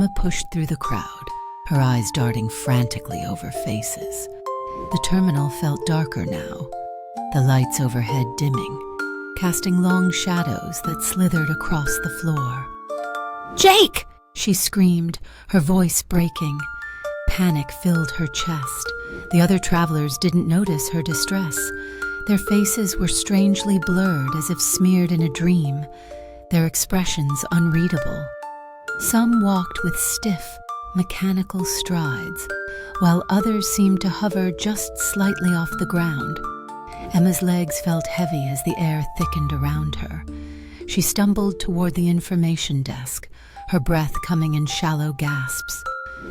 Emma pushed through the crowd, her eyes darting frantically over faces. The terminal felt darker now, the lights overhead dimming, casting long shadows that slithered across the floor. "Jake!" she screamed, her voice breaking. Panic filled her chest. The other travelers didn't notice her distress. Their faces were strangely blurred, as if smeared in a dream, their expressions unreadable. Some walked with stiff, mechanical strides, while others seemed to hover just slightly off the ground. Emma's legs felt heavy as the air thickened around her. She stumbled toward the information desk, her breath coming in shallow gasps.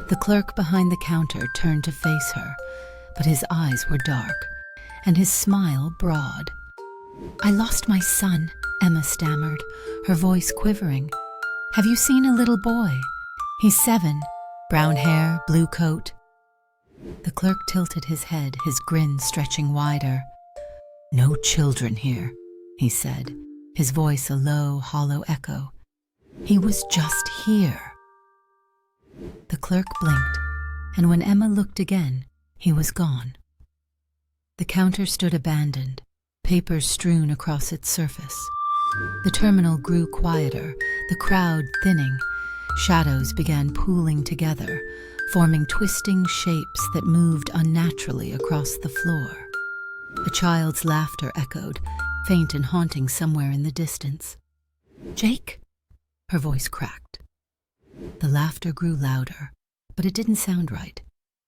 The clerk behind the counter turned to face her, but his eyes were dark, and his smile broad. "I lost my son," Emma stammered, her voice quivering. "Have you seen a little boy? He's 7, brown hair, blue coat." The clerk tilted his head, his grin stretching wider. "No children here," he said, his voice a low, hollow echo. "He was just here." The clerk blinked, and when Emma looked again, he was gone. The counter stood abandoned, papers strewn across its surface. The terminal grew quieter, the crowd thinning. Shadows began pooling together, forming twisting shapes that moved unnaturally across the floor. A child's laughter echoed, faint and haunting somewhere in the distance. "Jake?" Her voice cracked. The laughter grew louder, but it didn't sound right.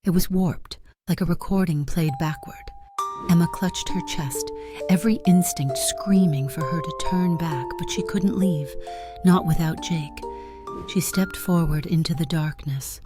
It was warped, like a recording played backward. Emma clutched her chest, every instinct screaming for her to turn back, but she couldn't leave, not without Jake. She stepped forward into the darkness,